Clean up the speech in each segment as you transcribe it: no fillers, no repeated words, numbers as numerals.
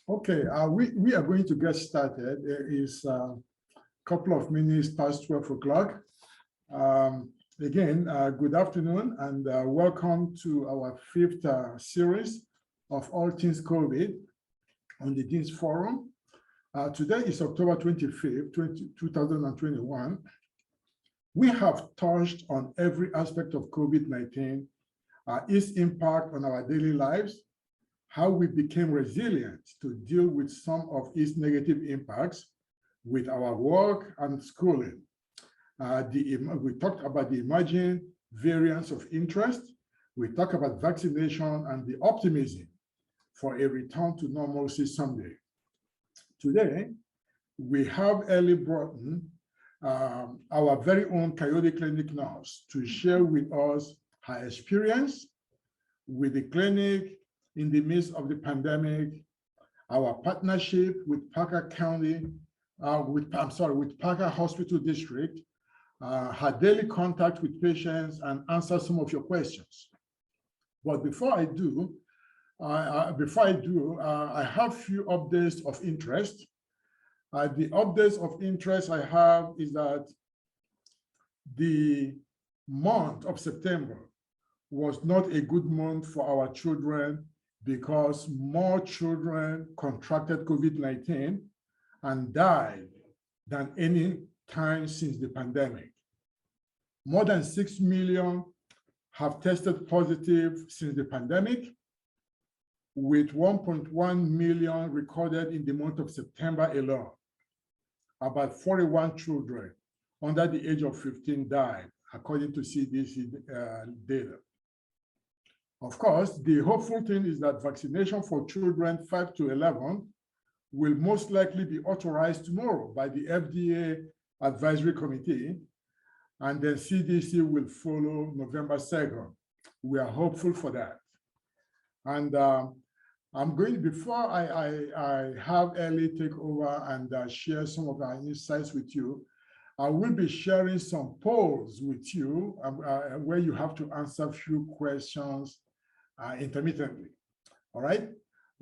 Okay, we are going to get started. It is a couple of minutes past 12 o'clock. Again, good afternoon and welcome to our fifth series of All Things COVID on the Dean's Forum. Today is October 25th, 2021. We have touched on every aspect of COVID-19, its impact on our daily lives, how we became resilient to deal with some of its negative impacts with our work and schooling. We talked about the emerging variants of interest. We talked about vaccination and the optimism for a return to normalcy someday. Today, we have Ellie Broughton, our very own Coyote clinic nurse, to share with us her experience with the clinic in the midst of the pandemic, our partnership with Parker County, with Parker Hospital District, her daily contact with patients, and answer some of your questions. But before I do, I have a few updates of interest. The updates of interest I have is that the month of September was not a good month for our children because more children contracted COVID-19 and died than any time since the pandemic. More than 6 million have tested positive since the pandemic, with 1.1 million recorded in the month of September alone. About 41 children under the age of 15 died, according to CDC data. Of course, the hopeful thing is that vaccination for children 5 to 11 will most likely be authorized tomorrow by the FDA Advisory Committee, and then CDC will follow November 2nd. We are hopeful for that. And I'm going, before I have Ellie take over and share some of our insights with you, I will be sharing some polls with you where you have to answer a few questions intermittently. All right.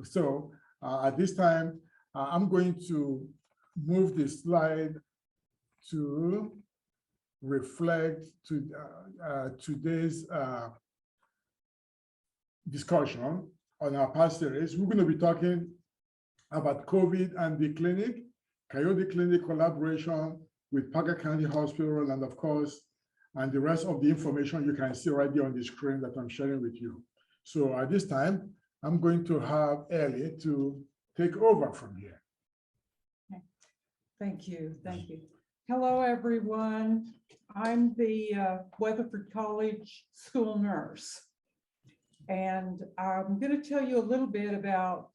So at this time, I'm going to move the slide to reflect to today's discussion on our past series. We're going to be talking about COVID and the clinic, Coyote Clinic collaboration with Parker County Hospital, and of course, and the rest of the information you can see right there on the screen that I'm sharing with you. So at this time, I'm going to have Ellie to take over from here. Thank you. Thank you. Hello, everyone. I'm the Weatherford College school nurse. And I'm going to tell you a little bit about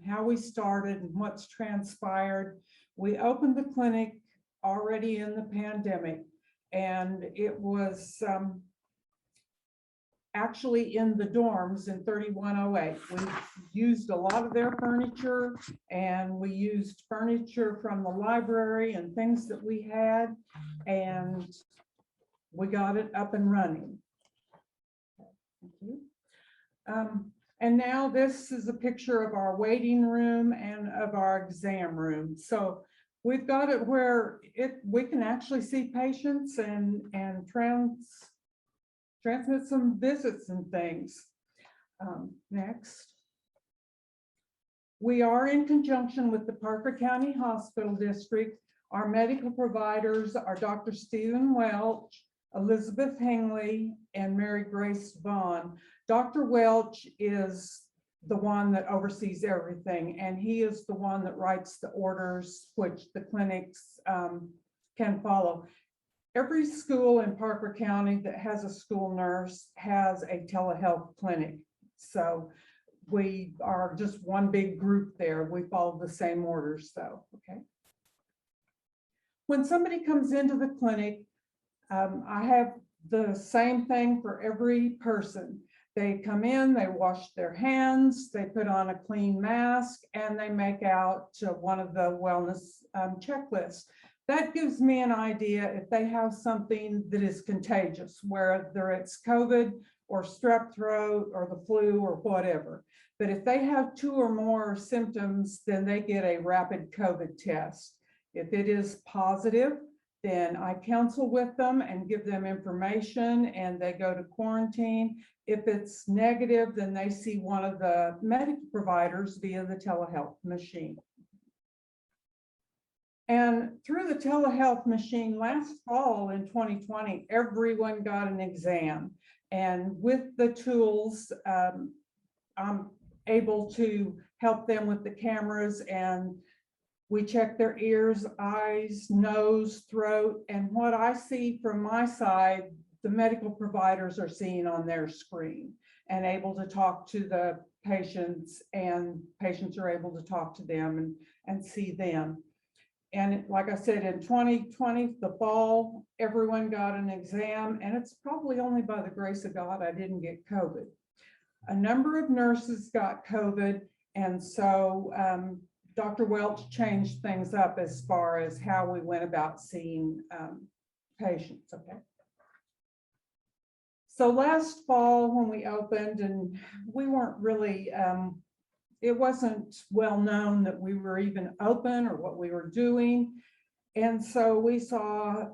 how we started and what's transpired. We opened the clinic already in the pandemic, and it was actually in the dorms in 3108. We used a lot of their furniture, and we used furniture from the library and things that we had, and we got it up and running. Thank you. And now this is a picture of our waiting room and of our exam room. So we've got it where we can actually see patients and transmit some visits and things. Next. We are in conjunction with the Parker County Hospital District. Our medical providers are Dr. Stephen Welch, Elizabeth Hingley, and Mary Grace Vaughn. Dr. Welch is the one that oversees everything, and he is the one that writes the orders which the clinics can follow. Every school in Parker County that has a school nurse has a telehealth clinic. So we are just one big group there. We follow the same orders though, okay? When somebody comes into the clinic, I have the same thing for every person. They come in, they wash their hands, they put on a clean mask, and they make out one of the wellness checklists. That gives me an idea if they have something that is contagious, whether it's COVID or strep throat or the flu or whatever. But if they have 2 or more symptoms, then they get a rapid COVID test. If it is positive, then I counsel with them and give them information and they go to quarantine. If it's negative, then they see one of the medical providers via the telehealth machine. And through the telehealth machine last fall in 2020, everyone got an exam. And with the tools, I'm able to help them with the cameras, and we check their ears, eyes, nose, throat, and what I see from my side, the medical providers are seeing on their screen and able to talk to the patients, and patients are able to talk to them and see them. And like I said, in 2020, the fall, everyone got an exam, and it's probably only by the grace of God I didn't get COVID. A number of nurses got COVID, and so Dr. Welch changed things up as far as how we went about seeing patients, okay? So last fall when we opened, and we weren't really, it wasn't well known that we were even open or what we were doing. And so we saw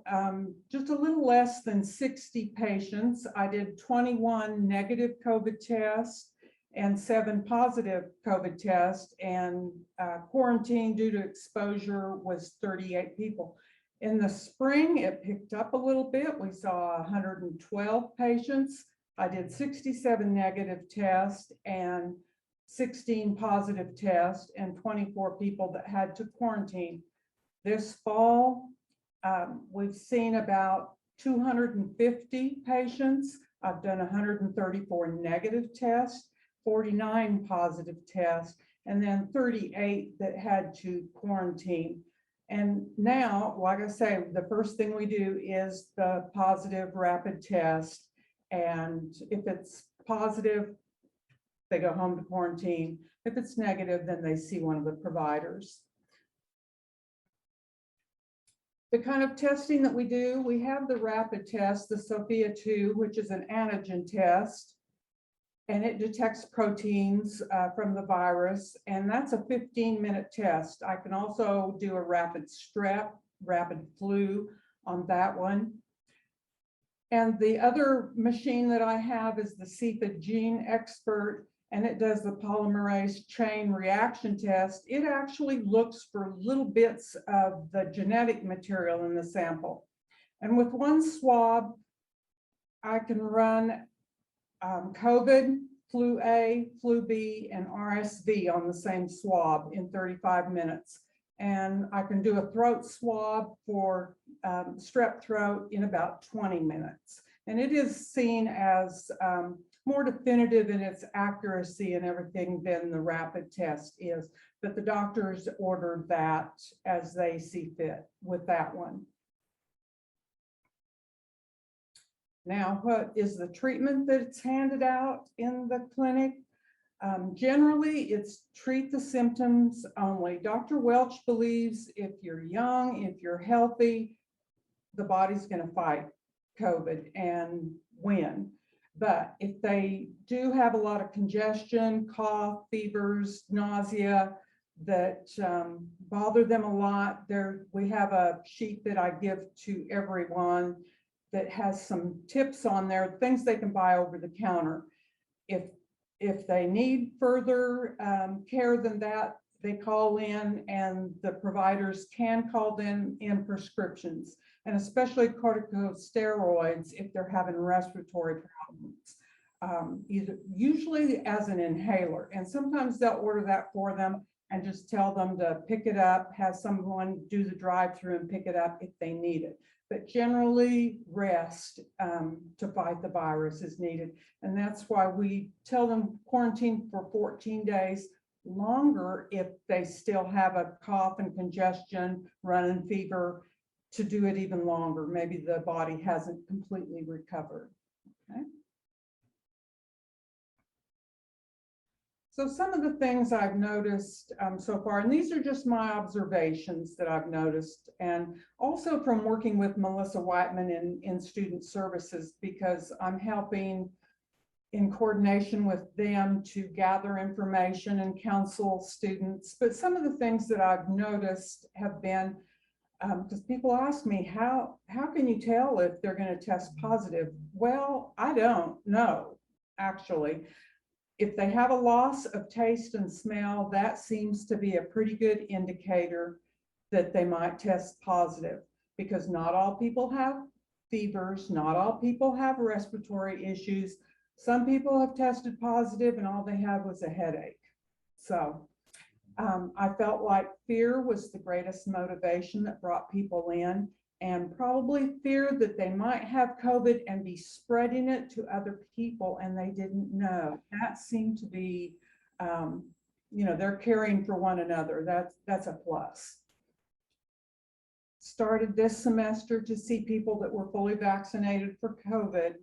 just a little less than 60 patients. I did 21 negative COVID tests and 7 positive COVID tests, and quarantine due to exposure was 38 people. In the spring, it picked up a little bit. We saw 112 patients. I did 67 negative tests and 16 positive tests and 24 people that had to quarantine. This fall, we've seen about 250 patients. I've done 134 negative tests, 49 positive tests, and then 38 that had to quarantine. And now, like I say, the first thing we do is the positive rapid test. And if it's positive, they go home to quarantine. If it's negative, then they see one of the providers. The kind of testing that we do, we have the rapid test, the Sophia 2, which is an antigen test, and it detects proteins from the virus, and that's a 15-minute test. I can also do a rapid strep, rapid flu on that one. And the other machine that I have is the CEPA Gene Expert, and it does the polymerase chain reaction test. It actually looks for little bits of the genetic material in the sample. And with one swab, I can run COVID, flu A, flu B, and RSV on the same swab in 35 minutes. And I can do a throat swab for strep throat in about 20 minutes. And it is seen as more definitive in its accuracy and everything than the rapid test is. But the doctors ordered that as they see fit with that one. Now, what is the treatment that's handed out in the clinic? Generally, it's treat the symptoms only. Dr. Welch believes if you're young, if you're healthy, the body's going to fight COVID and win. But if they do have a lot of congestion, cough, fevers, nausea that bother them a lot, we have a sheet that I give to everyone that has some tips on there, things they can buy over the counter. If they need further care than that, they call in, and the providers can call them in prescriptions, and especially corticosteroids if they're having respiratory problems, usually as an inhaler. And sometimes they'll order that for them and just tell them to pick it up, have someone do the drive-through and pick it up if they need it. But generally, rest to fight the virus is needed. And that's why we tell them quarantine for 14 days, longer if they still have a cough and congestion, running fever, to do it even longer. Maybe the body hasn't completely recovered. Okay. So some of the things I've noticed so far, and these are just my observations that I've noticed, and also from working with Melissa Whiteman in student services, because I'm helping in coordination with them to gather information and counsel students. But some of the things that I've noticed have been, because people ask me, how can you tell if they're going to test positive? Well, I don't know, actually. If they have a loss of taste and smell, that seems to be a pretty good indicator that they might test positive, because not all people have fevers, not all people have respiratory issues. Some people have tested positive and all they had was a headache. So I felt like fear was the greatest motivation that brought people in, and probably fear that they might have COVID and be spreading it to other people and they didn't know. That seemed to be, they're caring for one another. That's a plus. Started this semester to see people that were fully vaccinated for COVID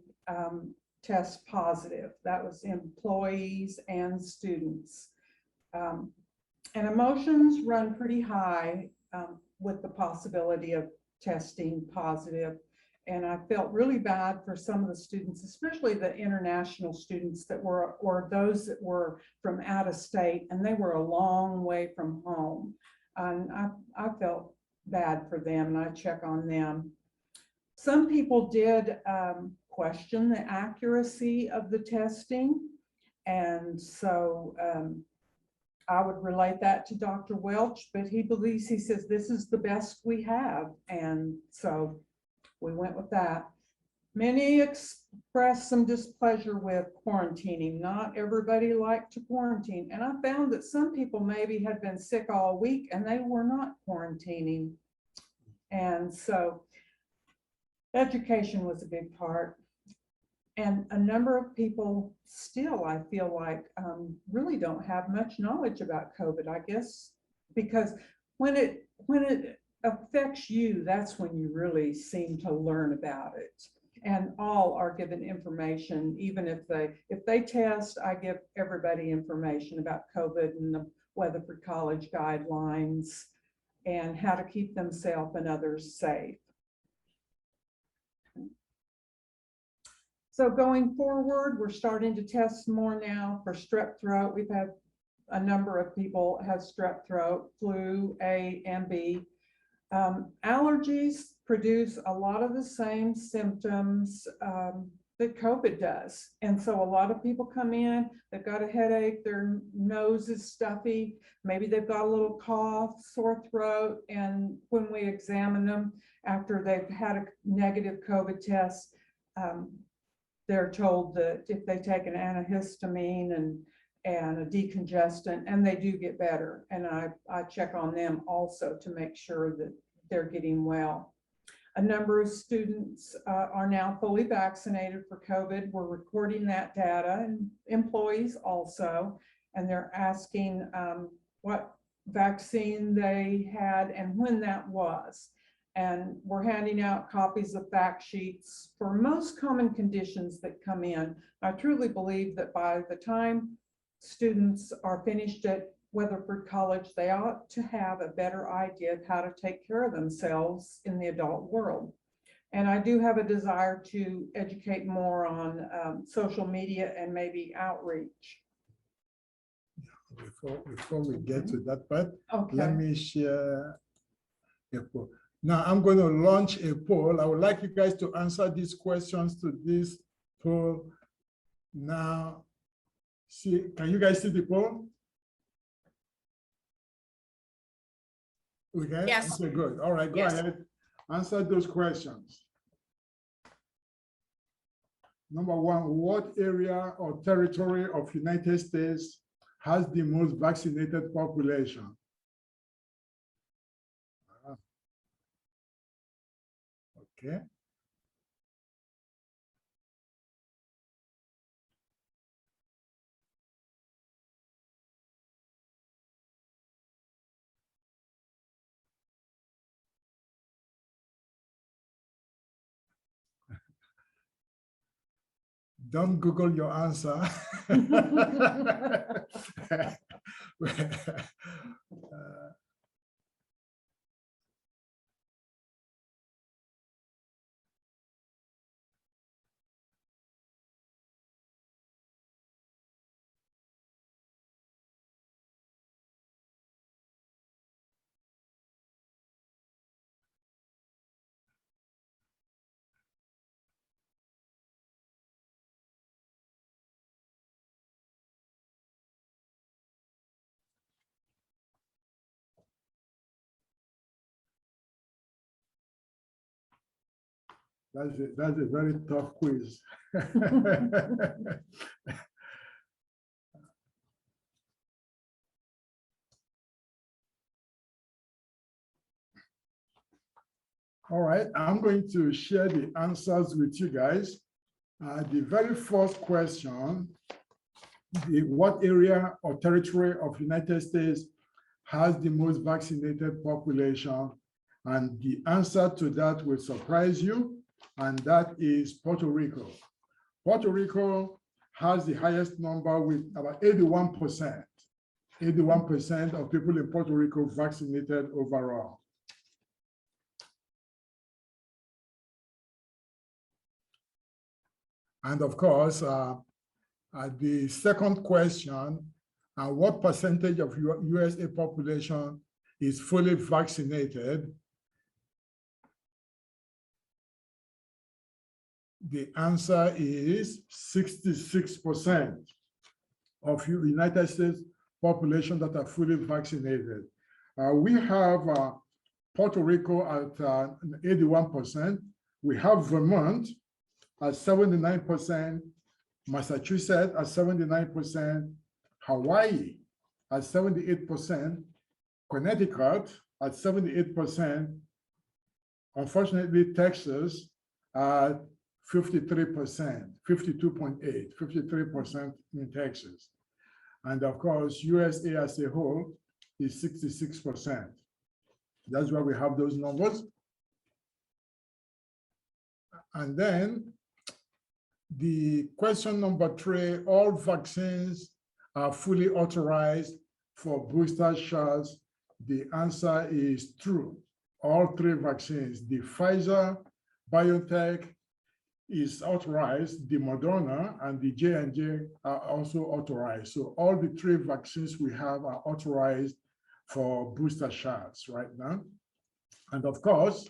test positive. That was employees and students. And emotions run pretty high with the possibility of testing positive. And I felt really bad for some of the students, especially the international students that were, or those that were from out of state, and they were a long way from home. And I felt bad for them, and I check on them. Some people did question the accuracy of the testing. And so I would relate that to Dr. Welch, but he says, this is the best we have. And so we went with that. Many expressed some displeasure with quarantining. Not everybody liked to quarantine. And I found that some people maybe had been sick all week and they were not quarantining. And so education was a big part. And a number of people still, I feel like, really don't have much knowledge about COVID, I guess, because when it affects you, that's when you really seem to learn about it. And all are given information, even if they test, I give everybody information about COVID and the Weatherford College guidelines and how to keep themselves and others safe. So going forward, we're starting to test more now for strep throat. We've had a number of people have strep throat, flu A and B. Allergies produce a lot of the same symptoms that COVID does. And so a lot of people come in, they've got a headache, their nose is stuffy, maybe they've got a little cough, sore throat, and when we examine them after they've had a negative COVID test, they're told that if they take an antihistamine and a decongestant, and they do get better. And I check on them also to make sure that they're getting well. A number of students are now fully vaccinated for COVID. We're recording that data, and employees also, and they're asking what vaccine they had and when that was. And we're handing out copies of fact sheets for most common conditions that come in. I truly believe that by the time students are finished at Weatherford College, they ought to have a better idea of how to take care of themselves in the adult world. And I do have a desire to educate more on social media and maybe outreach. Before we get to that part, Okay. let me share a poll. Now I'm going to launch a poll. I would like you guys to answer these questions to this poll. Now, can you guys see the poll? Okay. Yes. Okay, good. All right, go Yes. ahead. Answer those questions. Number one, what area or territory of United States has the most vaccinated population? Okay. Don't Google your answer. That's a very tough quiz. All right, I'm going to share the answers with you guys. The very first question, what area or territory of United States has the most vaccinated population? And the answer to that will surprise you, and that is Puerto Rico. Puerto Rico has the highest number with about 81%. 81% of people in Puerto Rico vaccinated overall. And of course, the second question, what percentage of USA population is fully vaccinated? The answer is 66% of United States population that are fully vaccinated. We have Puerto Rico at 81%. We have Vermont at 79%, Massachusetts at 79%, Hawaii at 78%, Connecticut at 78%. Unfortunately, Texas at 53%, 52.8, 53% in Texas. And of course, USA as a whole is 66%. That's why we have those numbers. And then the question number 3, all vaccines are fully authorized for booster shots. The answer is true. All 3 vaccines, the Pfizer, BioNTech is authorized, the Moderna and the J&J are also authorized. So all the 3 vaccines we have are authorized for booster shots right now. And of course,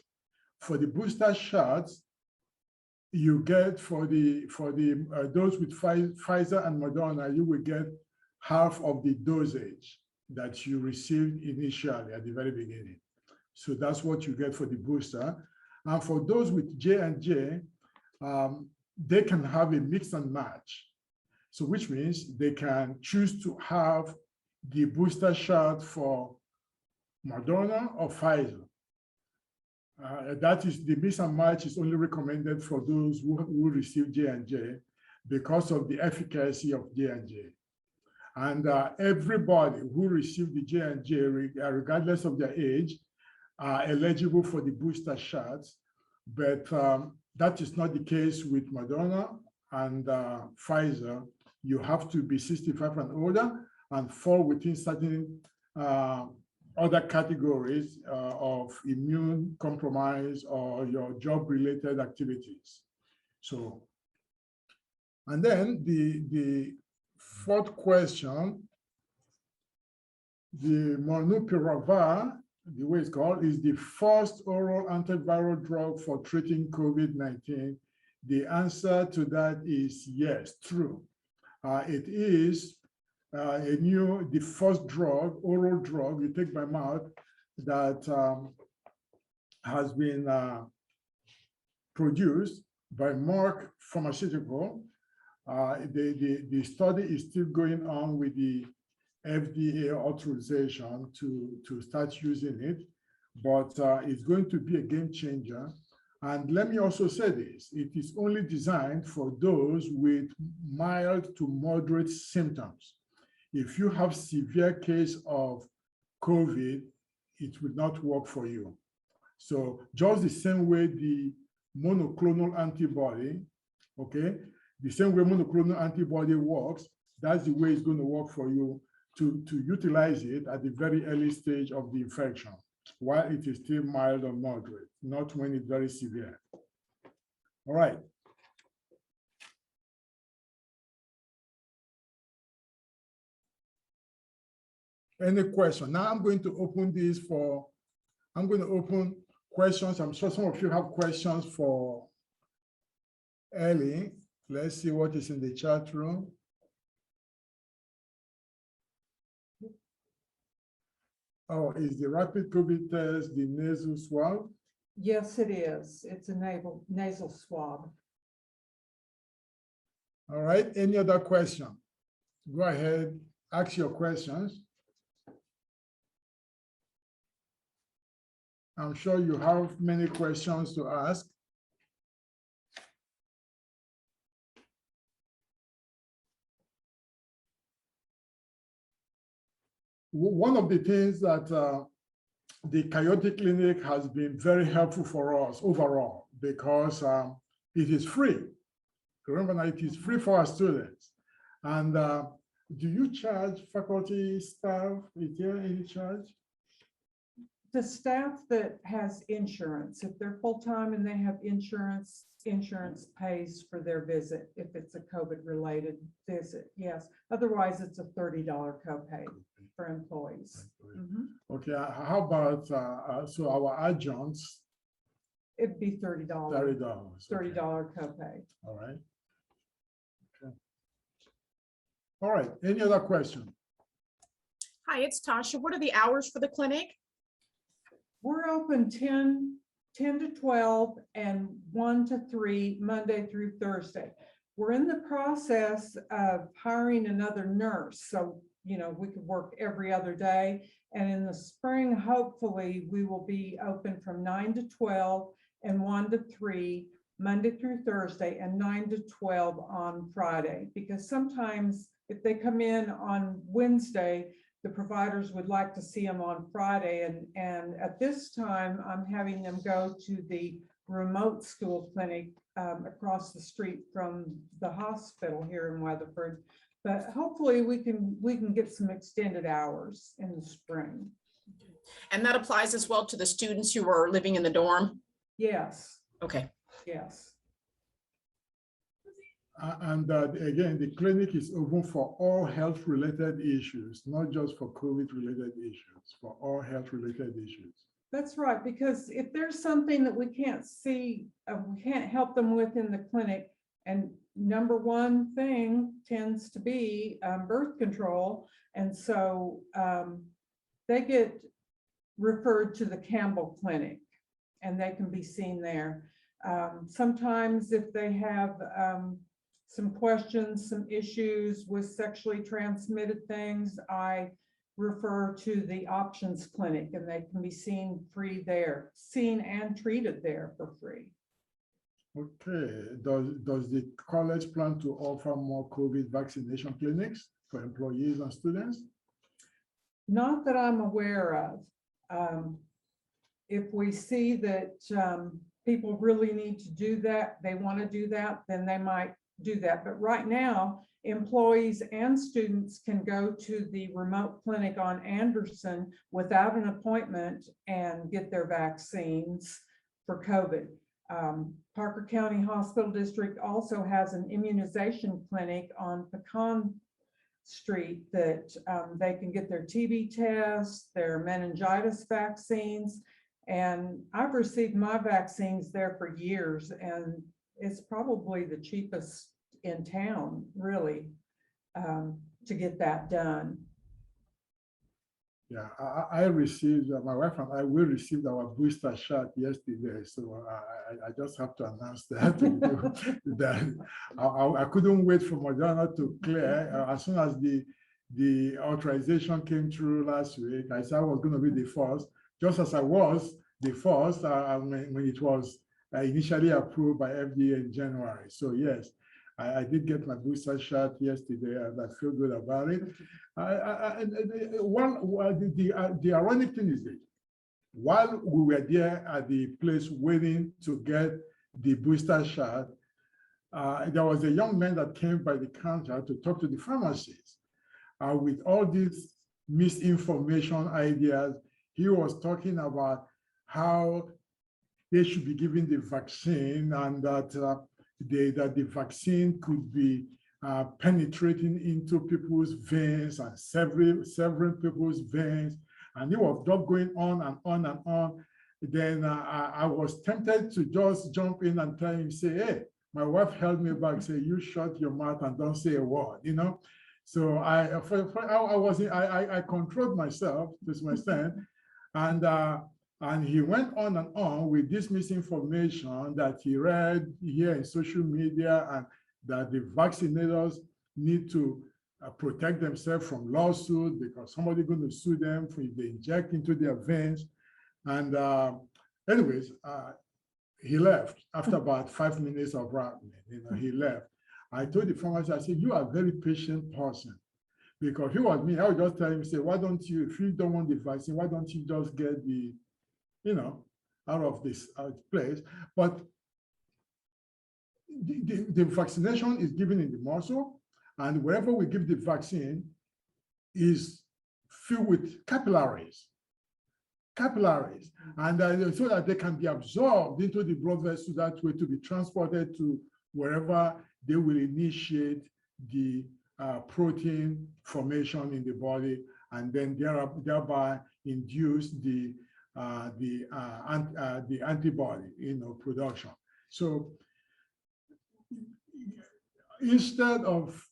for the booster shots, you get for those with Pfizer and Moderna, you will get half of the dosage that you received initially at the very beginning. So that's what you get for the booster. And for those with J&J, they can have a mix and match. So which means they can choose to have the booster shot for Moderna or Pfizer. That is, the mix and match is only recommended for those who receive J&J because of the efficacy of J&J. And everybody who received the J&J, regardless of their age, are eligible for the booster shots. But that is not the case with Moderna and Pfizer. You have to be 65 and older and fall within certain other categories of immune compromise or your job-related activities. So, and then the fourth question, the Molnupiravir, the way it's called, is the first oral antiviral drug for treating COVID-19. The answer to that is yes, true. It is the first drug, oral drug you take by mouth that has been produced by Merck Pharmaceutical. The study is still going on with the FDA authorization to start using it, but it's going to be a game changer. And let me also say this, it is only designed for those with mild to moderate symptoms. If you have severe case of COVID, it will not work for you. So just the same way the monoclonal antibody, okay, the same way monoclonal antibody works, that's the way it's going to work for you to utilize it at the very early stage of the infection, while it is still mild or moderate, not when it's very severe. All right. Any question? Now I'm going to open this for, I'm going to open questions. I'm sure some of you have questions for Ellie. Let's see what is in the chat room. Oh, is the rapid COVID test the nasal swab? Yes, it is. It's a nasal swab. All right, any other question? Go ahead, ask your questions. I'm sure you have many questions to ask. One of the things that the Coyote Clinic has been very helpful for us overall because it is free. Remember now, it is free for our students. And do you charge faculty, staff? Is there any charge? The staff that has insurance, if they're full-time and they have insurance, insurance pays for their visit if it's a COVID-related visit, yes. Otherwise, it's a $30 copay for employees. Mhm. Okay, how about, so our adjuncts? It'd be $30. $30. $30 copay. All right. Okay. All right, any other question? Hi, it's Tasha. What are the hours for the clinic? We're open 10 to 12 and 1 to 3, Monday through Thursday. We're in the process of hiring another nurse. So, you know, we could work every other day. And in the spring, hopefully, we will be open from 9 to 12 and 1 to 3, Monday through Thursday, and 9 to 12 on Friday. Because sometimes if they come in on Wednesday, the providers would like to see them on Friday. And at this time, I'm having them go to the remote school clinic across the street from the hospital here in Weatherford. But hopefully we can get some extended hours in the spring. And that applies as well to the students who are living in the dorm? Yes. Okay. Yes. And again, the clinic is open for all health-related issues, not just for COVID-related issues, for all health-related issues. That's right, because if there's something that we can't see, we can't help them with in the clinic, and number one thing tends to be birth control, and so they get referred to the Campbell Clinic, and they can be seen there. Sometimes if they have some questions, some issues with sexually transmitted things, I refer to the Options Clinic, and they can be seen free there, seen and treated there for free. Okay, does the college plan to offer more COVID vaccination clinics for employees and students? Not that I'm aware of. If we see that people really need to do that, they want to do that, then they might do that. But right now, employees and students can go to the remote clinic on Anderson without an appointment and get their vaccines for COVID. Parker County Hospital District also has an immunization clinic on Pecan Street that they can get their TB tests, their meningitis vaccines. And I've received my vaccines there for years, and it's probably the cheapest in town, really, to get that done. Yeah, I received, my wife and I, we received our booster shot yesterday. So I just have to announce that. that I couldn't wait for Moderna to clear. As soon as the authorization came through last week, I said I was going to be the first, just as I was the first when it was initially approved by FDA in January. So yes, I did get my booster shot yesterday, and I feel good about it. The ironic thing is that while we were there at the place waiting to get the booster shot, there was a young man that came by the counter to talk to the pharmacist. With all these misinformation ideas, he was talking about how they should be given the vaccine, and that the vaccine could be penetrating into people's veins and severing people's veins. And it was just going on and on and on. Then I was tempted to just jump in and tell him, say, hey, my wife held me back, say, you shut your mouth and don't say a word, you know? So I controlled myself to some extent. And And he went on and on with this misinformation that he read here in social media, and that the vaccinators need to protect themselves from lawsuit because somebody's going to sue them if they inject into their veins. And anyways, he left after about 5 minutes of rambling. He left. I told the pharmacist, I said, you are a very patient person. Because if he was me, I would just tell him, say, why don't you, if you don't want the vaccine, why don't you just get the, out of this place? But the vaccination is given in the muscle, and wherever we give the vaccine is filled with capillaries, and so that they can be absorbed into the blood vessel, that way to be transported to wherever they will initiate the protein formation in the body, and then thereby induce the antibody production. So instead of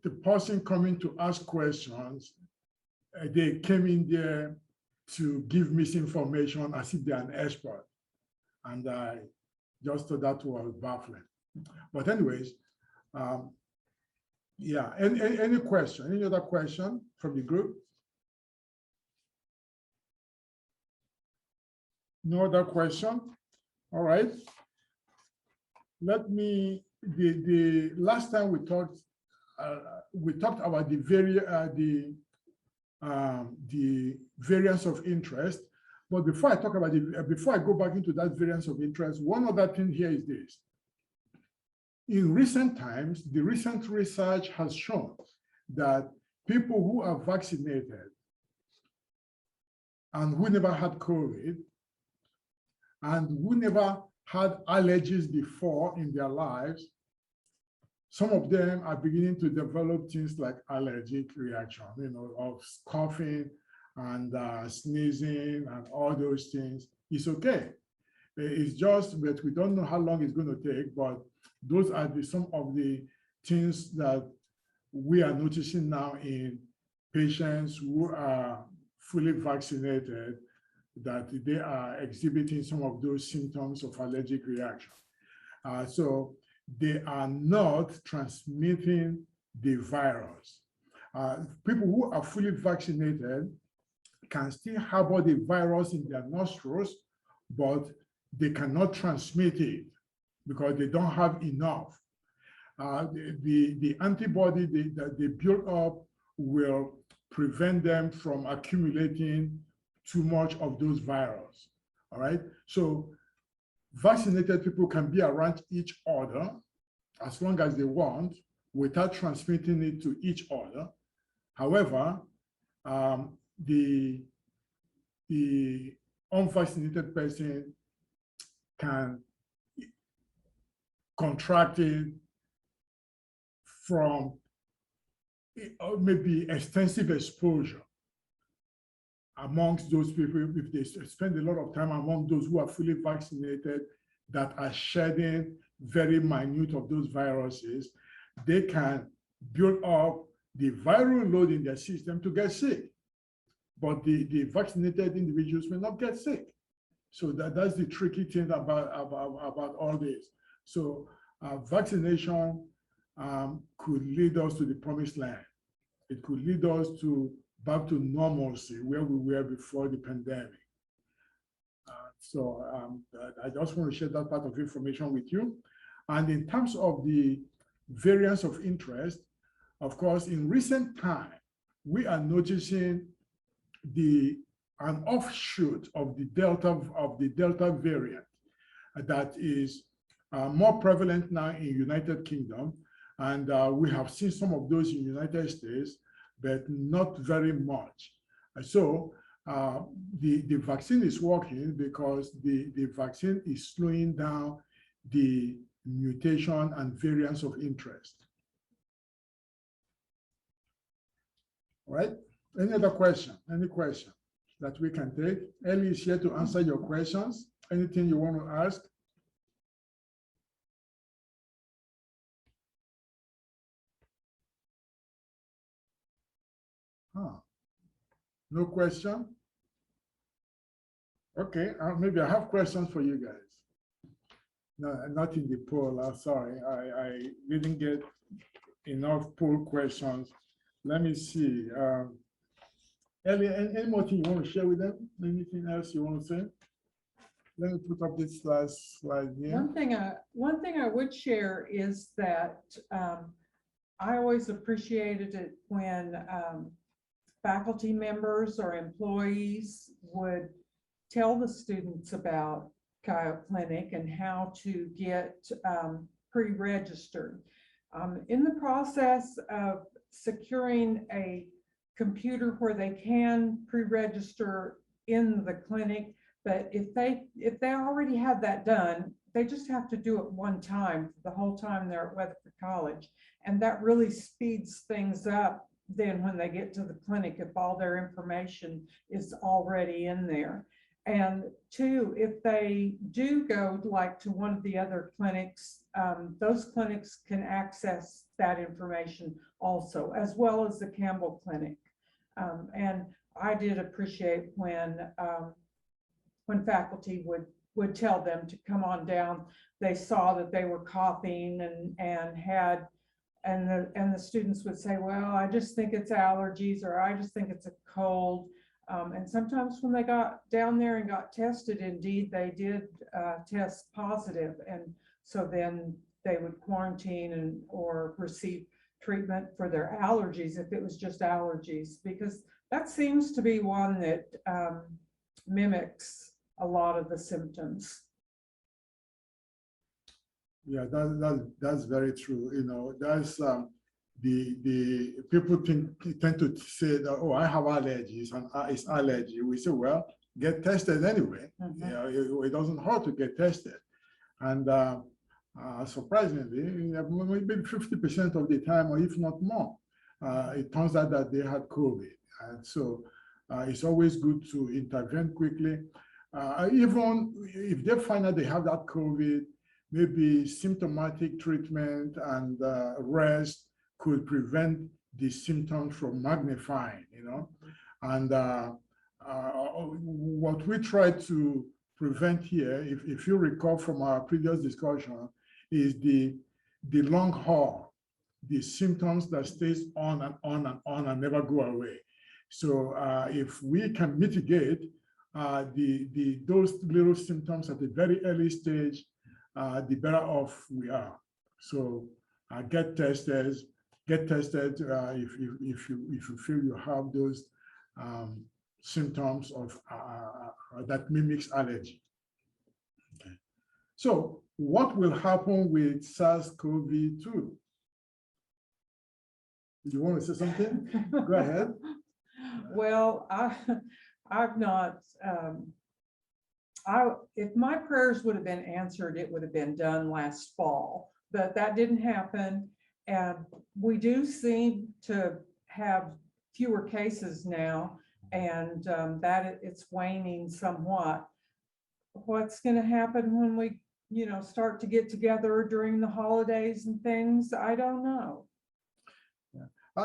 the person coming to ask questions, they came in there to give misinformation as if they're an expert. And I just thought that was baffling. But anyways, yeah, any question, any other question from the group? No other question? All right. Let me, the last time we talked about the variance of interest. But before I talk about it, before I go back into that variance of interest, one other thing here is this. In recent times, the recent research has shown that people who are vaccinated and who never had COVID and who never had allergies before in their lives, some of them are beginning to develop things like allergic reaction, of coughing and sneezing and all those things. It's okay. It's just that we don't know how long it's going to take, but those are some of the things that we are noticing now in patients who are fully vaccinated, that they are exhibiting some of those symptoms of allergic reaction. So they are not transmitting the virus. People who are fully vaccinated can still harbor the virus in their nostrils, but they cannot transmit it because they don't have enough. The antibody that they build up will prevent them from accumulating too much of those virus. All right. So vaccinated people can be around each other as long as they want without transmitting it to each other. However, the unvaccinated person can contract it from maybe extensive exposure amongst those people. If they spend a lot of time among those who are fully vaccinated that are shedding very minute of those viruses, they can build up the viral load in their system to get sick. But the vaccinated individuals may not get sick. So that's the tricky thing about all this. So vaccination could lead us to the promised land. It could lead us back to normalcy where we were before the pandemic. So I just want to share that part of information with you. And in terms of the variance of interest, of course, in recent time, we are noticing an offshoot of the Delta variant that is more prevalent now in United Kingdom. And we have seen some of those in United States, but not very much. So the vaccine is working because the vaccine is slowing down the mutation and variance of interest. All right, any other question? Any question that we can take? Ellie is here to answer your questions. Anything you want to ask? No question? Okay, maybe I have questions for you guys. No, not in the poll. Sorry, I didn't get enough poll questions. Let me see. Ellie, any more thing you want to share with them? Anything else you want to say? Let me put up this last slide here. One thing I would share is that I always appreciated it when faculty members or employees would tell the students about Coyote Clinic and how to get pre-registered. In the process of securing a computer where they can pre-register in the clinic, but if they already have that done, they just have to do it one time the whole time they're at Weatherford College. And that really speeds things up then when they get to the clinic, if all their information is already in there. And two, if they do go like to one of the other clinics, those clinics can access that information also, as well as the Campbell Clinic. And I did appreciate when faculty would tell them to come on down. They saw that they were coughing and the students would say, well, I just think it's allergies, or I just think it's a cold. And sometimes when they got down there and got tested, indeed, they did test positive. And so then they would quarantine or receive treatment for their allergies if it was just allergies, because that seems to be one that mimics a lot of the symptoms. Yeah, that's very true. You know, that's the people tend to say that, oh, I have allergies and it's allergy. We say, well, get tested anyway. Mm-hmm. You know, it doesn't hurt to get tested. And surprisingly, maybe 50% of the time, or if not more, it turns out that they had COVID. And so it's always good to intervene quickly. Even if they find out they have that COVID, maybe symptomatic treatment and rest could prevent the symptoms from magnifying, you know. And what we try to prevent here, if you recall from our previous discussion, is the long haul, the symptoms that stays on and on and on and never go away. So if we can mitigate those little symptoms at a very early stage, the better off we are. So get tested if you feel you have those symptoms of that mimics allergy. Okay. So what will happen with SARS-CoV-2? You want to say something? Go ahead. Well, I've not. If my prayers would have been answered, it would have been done last fall, but that didn't happen. And we do seem to have fewer cases now, and that it's waning somewhat. What's going to happen when we, start to get together during the holidays and things? I don't know.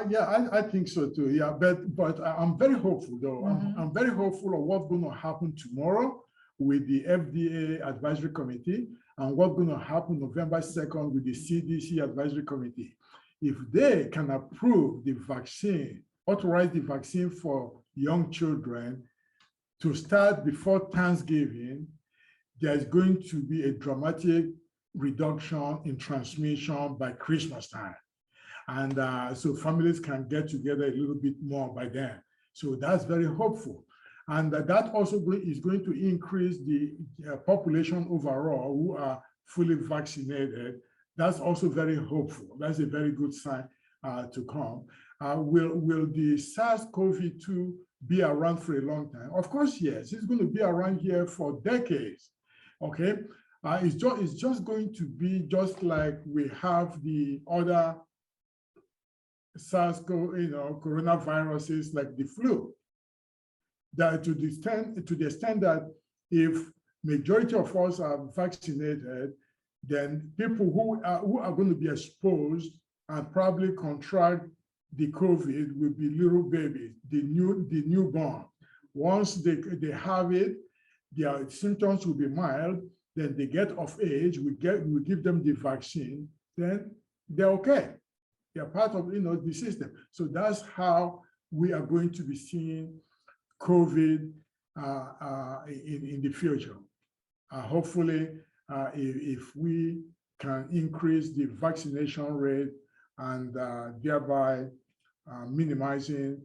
Yeah, I think so too. Yeah, but I'm very hopeful though. Mm-hmm. I'm very hopeful of what's going to happen tomorrow with the FDA Advisory Committee and what's going to happen November 2nd with the CDC Advisory Committee. If they can approve the vaccine, authorize the vaccine for young children to start before Thanksgiving, there's going to be a dramatic reduction in transmission by Christmas time. And so families can get together a little bit more by then. So that's very hopeful. And that also is going to increase the population overall who are fully vaccinated. That's also very hopeful. That's a very good sign to come. Will the SARS-CoV-2 be around for a long time? Of course, yes. It's going to be around here for decades. Okay, it's just going to be just like we have the other SARS-CoV, coronaviruses like the flu. That to the extent that if majority of us are vaccinated, then people who are going to be exposed and probably contract the COVID will be little babies, the newborn. Once they have it, their symptoms will be mild, then they get of age, we give them the vaccine, then they're okay. They're part of the system. So that's how we are going to be seeing COVID in the future. Hopefully, if we can increase the vaccination rate and thereby minimizing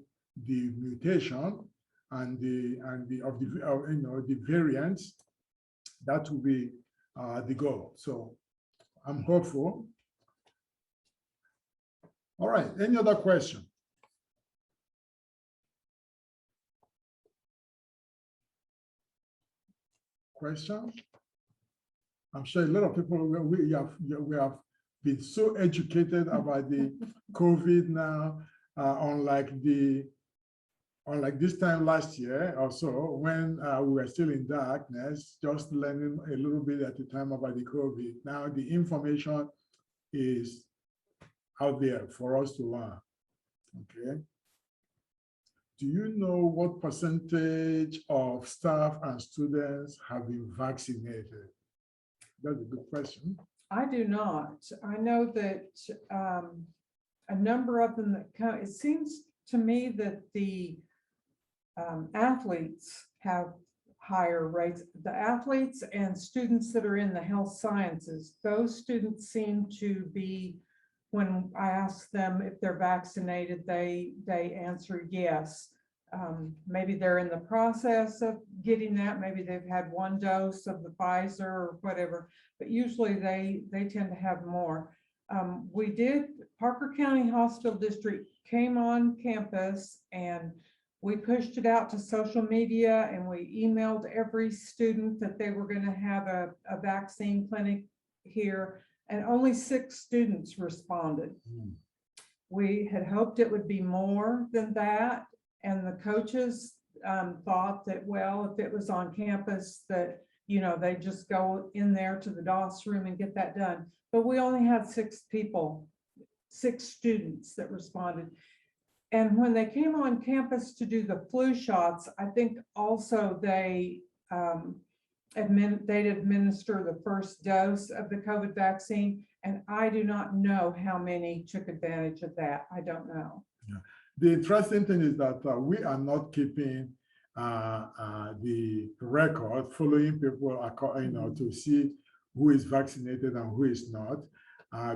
the mutation and the variants, that will be the goal. So I'm hopeful. All right, any other question? Questions? I'm sure a lot of people, we have been so educated about the COVID now, unlike this time last year or so, when we were still in darkness, just learning a little bit at the time about the COVID. Now the information is out there for us to learn, okay? Do you know what percentage of staff and students have been vaccinated? That's a good question. I do not. I know that a number of them that come, it seems to me that the athletes have higher rates. The athletes and students that are in the health sciences, those students seem to be, when I ask them if they're vaccinated, they answer yes. Maybe they're in the process of getting that. Maybe they've had one dose of the Pfizer or whatever, but usually they tend to have more. Parker County Hospital District came on campus and we pushed it out to social media and we emailed every student that they were going to have a vaccine clinic here, and only 6 students responded. We had hoped it would be more than that. And the coaches thought that, well, if it was on campus, that, they just go in there to the DOS room and get that done. But we only had 6 people, 6 students that responded. And when they came on campus to do the flu shots, I think also they'd administer the first dose of the COVID vaccine. And I do not know how many took advantage of that. I don't know. Yeah. The interesting thing is that we are not keeping the record, following people, to see who is vaccinated and who is not,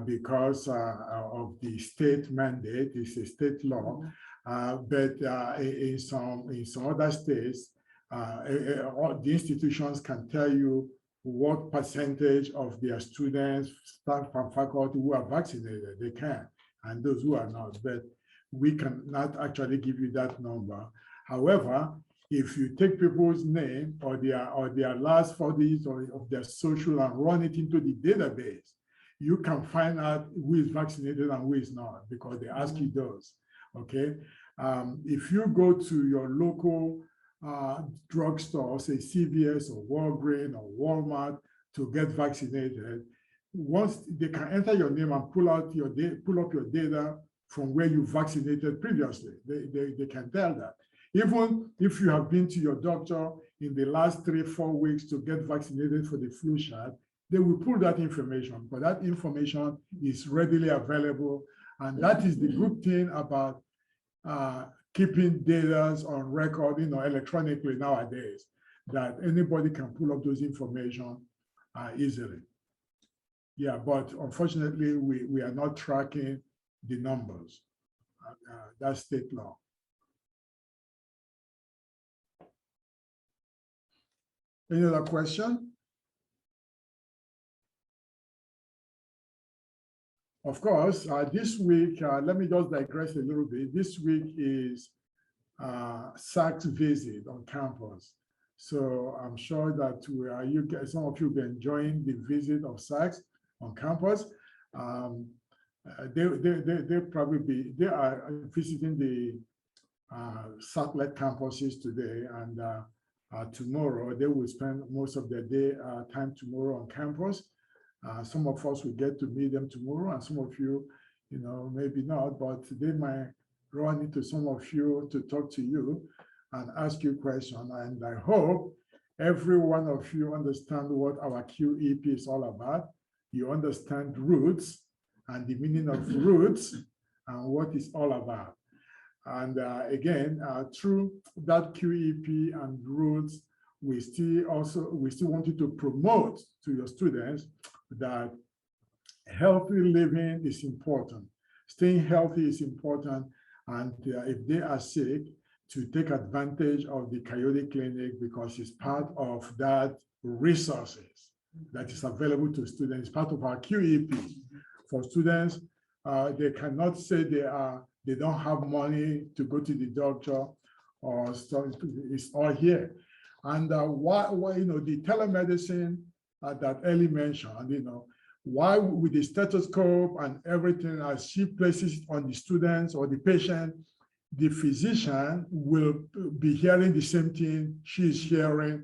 because of the state mandate. It's a state law. But in some other states, the institutions can tell you what percentage of their students, staff and faculty who are vaccinated. They can, and those who are not. But we cannot actually give you that number. However, if you take people's name or their last 4 digits of their social and run it into the database, you can find out who is vaccinated and who is not, because they ask you those. Okay. If you go to your local drugstore, say CVS or Walgreens or Walmart, to get vaccinated, once they can enter your name and pull up your data from where you vaccinated previously. They can tell that. Even if you have been to your doctor in the last 3-4 weeks to get vaccinated for the flu shot, they will pull that information, but that information is readily available. And that is the good thing about keeping data on record, electronically nowadays, that anybody can pull up those information easily. Yeah, but unfortunately, we are not tracking the numbers. That's state law. Any other question? Of course, this week, let me just digress a little bit. This week is SAC's visit on campus. So I'm sure that some of you will be enjoying the visit of SACs on campus. They are visiting the satellite campuses today, and tomorrow they will spend most of their time tomorrow on campus. Some of us will get to meet them tomorrow, and some of you, maybe not, but they might run into some of you to talk to you and ask you questions. And I hope every one of you understand what our QEP is all about. You understand roots and the meaning of roots and what it's all about. And again, through that QEP and roots, we still wanted to promote to your students that healthy living is important. Staying healthy is important. And if they are sick, to take advantage of the Coyote Clinic because it's part of that resources that is available to students, part of our QEP. For students, they cannot say they don't have money to go to the doctor or so it's all here. And why the telemedicine that Ellie mentioned, why with the stethoscope and everything, as she places it on the students or the patient, the physician will be hearing the same thing she's hearing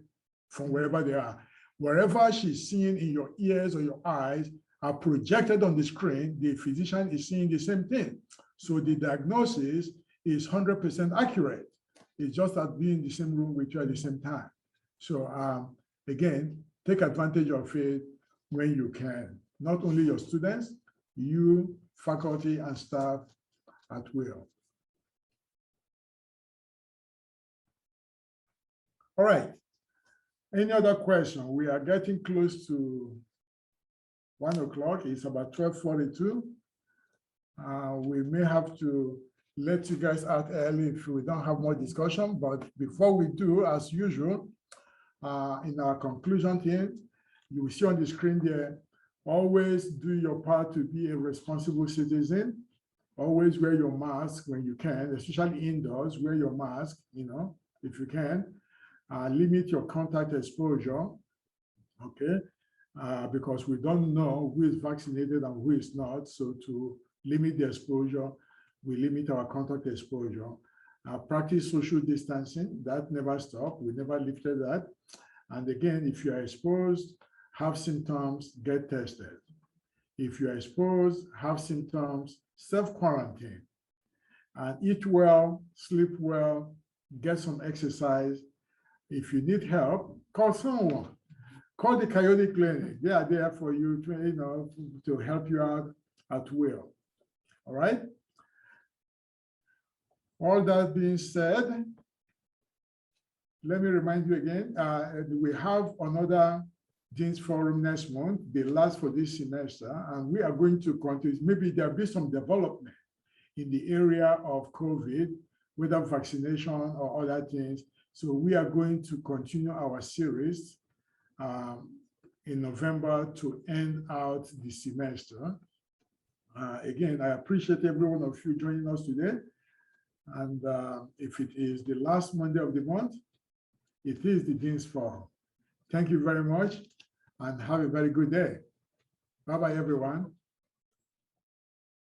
from wherever they are. Wherever she's seeing in your ears or your eyes are projected on the screen, the physician is seeing the same thing. So the diagnosis is 100% accurate. It's just that being in the same room with you at the same time. So again, take advantage of it when you can. Not only your students, you, faculty and staff at will. All right. Any other question? We are getting close to 1 o'clock. It's about 12:42. We may have to let you guys out early if we don't have more discussion. But before we do, as usual, in our conclusion here, you will see on the screen there, always do your part to be a responsible citizen. Always wear your mask when you can, especially indoors, wear your mask, if you can. Limit your contact exposure, okay? Because we don't know who is vaccinated and who is not. So to limit the exposure, we limit our contact exposure. Practice social distancing, that never stopped. We never lifted that. And again, if you are exposed, have symptoms, get tested. If you are exposed, have symptoms, self-quarantine. And eat well, sleep well, get some exercise. If you need help, call someone. Call the Coyote Clinic. They are there for you to help you out at will. All right? All that being said, let me remind you again, we have another Dean's Forum next month, the last for this semester, and we are going to continue. Maybe there'll be some development in the area of COVID, whether vaccination or other things. So we are going to continue our series in November to end out the semester. Again, I appreciate every one of you joining us today. And if it is the last Monday of the month, it is the Dean's Forum. Thank you very much and have a very good day. Bye-bye, everyone.